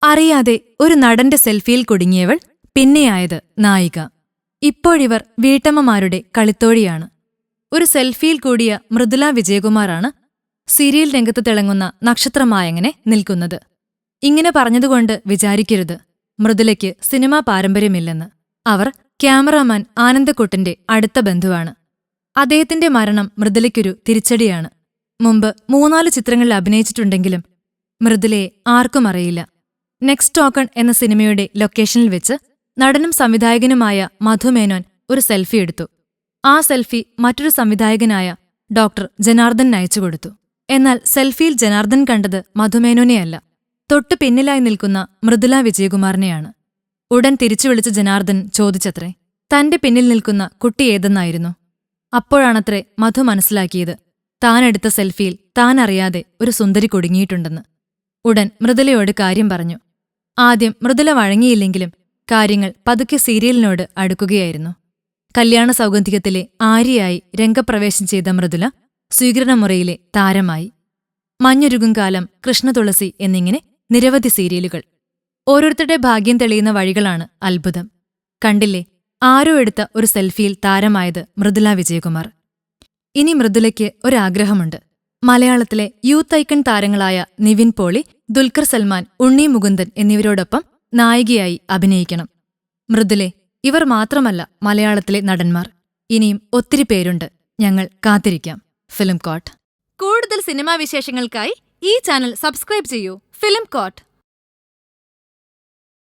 അറിയാതെ ഒരു നടന്റെ സെൽഫിയിൽ കുടുങ്ങിയവൾ പിന്നെയായത് നായിക. ഇപ്പോഴിവർ വീട്ടമ്മമാരുടെ കളിത്തോഴിയാണ്. ഒരു സെൽഫിയിൽ കൂടിയ മൃദുല വിജയകുമാറാണ് സീരിയൽ രംഗത്ത് തിളങ്ങുന്ന നക്ഷത്രമായങ്ങനെ നിൽക്കുന്നത്. ഇങ്ങനെ പറഞ്ഞതുകൊണ്ട് വിചാരിക്കരുത് മൃദുലയ്ക്ക് സിനിമാ പാരമ്പര്യമില്ലെന്ന്. അവർ ക്യാമറാമാൻ ആനന്ദക്കുട്ടന്റെ അടുത്ത ബന്ധുവാണ്. അദ്ദേഹത്തിന്റെ മരണം മൃദുലയ്ക്കൊരു തിരിച്ചടിയാണ്. മുമ്പ് 3-4 ചിത്രങ്ങളിൽ അഭിനയിച്ചിട്ടുണ്ടെങ്കിലും മൃദുലയെ ആർക്കും അറിയില്ല. നെക്സ്റ്റ് ടോക്കൺ എന്ന സിനിമയുടെ ലൊക്കേഷനിൽ വെച്ച് നടനും സംവിധായകനുമായ മധുമേനോൻ ഒരു സെൽഫി എടുത്തു. ആ സെൽഫി മറ്റൊരു സംവിധായകനായ ഡോക്ടർ ജനാർദ്ദൻ അയച്ചുകൊടുത്തു. എന്നാൽ സെൽഫിയിൽ ജനാർദ്ദൻ കണ്ടത് മധുമേനോനെയല്ല, തൊട്ടു പിന്നിലായി നിൽക്കുന്ന മൃദുല വിജയകുമാറിനെയാണ്. ഉടൻ തിരിച്ചു വിളിച്ച ജനാർദ്ദൻ ചോദിച്ചത്രേ, തന്റെ പിന്നിൽ നിൽക്കുന്ന കുട്ടി ഏതെന്നായിരുന്നു. അപ്പോഴാണത്രേ മധു മനസ്സിലാക്കിയത് താനെടുത്ത സെൽഫിയിൽ താനറിയാതെ ഒരു സുന്ദരി കുടുങ്ങിയിട്ടുണ്ടെന്ന്. ഉടൻ മൃദുലയോട് കാര്യം പറഞ്ഞു. ആദ്യം മൃദുല വഴങ്ങിയില്ലെങ്കിലും കാര്യങ്ങൾ പതുക്കെ സീരിയലിനോട് അടുക്കുകയായിരുന്നു. കല്യാണ സൗഗന്ധികത്തിലെ ആര്യയായി രംഗപ്രവേശം ചെയ്ത മൃദുല സ്വീകരണമുറിയിലെ താരമായി. മഞ്ഞുരുകും കാലം, കൃഷ്ണതുളസി എന്നിങ്ങനെ നിരവധി സീരിയലുകൾ. ഓരോരുത്തരുടെ ഭാഗ്യം തെളിയുന്ന വഴികളാണ് അത്ഭുതം. കണ്ടില്ലേ, ആരോ എടുത്ത ഒരു സെൽഫിയിൽ താരമായത് മൃദുല വിജയകുമാർ. ഇനി മൃദുലയ്ക്ക് ഒരാഗ്രഹമുണ്ട്. മലയാളത്തിലെ യൂത്ത് ഐക്കൺ താരങ്ങളായ നിവിൻ പോളി, ദുൽഖർ സൽമാൻ, ഉണ്ണി മുകുന്ദൻ എന്നിവരോടൊപ്പം നായികയായി അഭിനയിക്കണം. മൃദുലെ, ഇവർ മാത്രമല്ല മലയാളത്തിലെ നടന്മാർ. ഇനിയും ഒത്തിരി പേരുണ്ട്. ഞങ്ങൾ കാത്തിരിക്കാം. Film court. കൂടുതൽ സിനിമാ വിശേഷങ്ങൾക്കായി ഈ ചാനൽ സബ്സ്ക്രൈബ് ചെയ്യൂ. Film coat.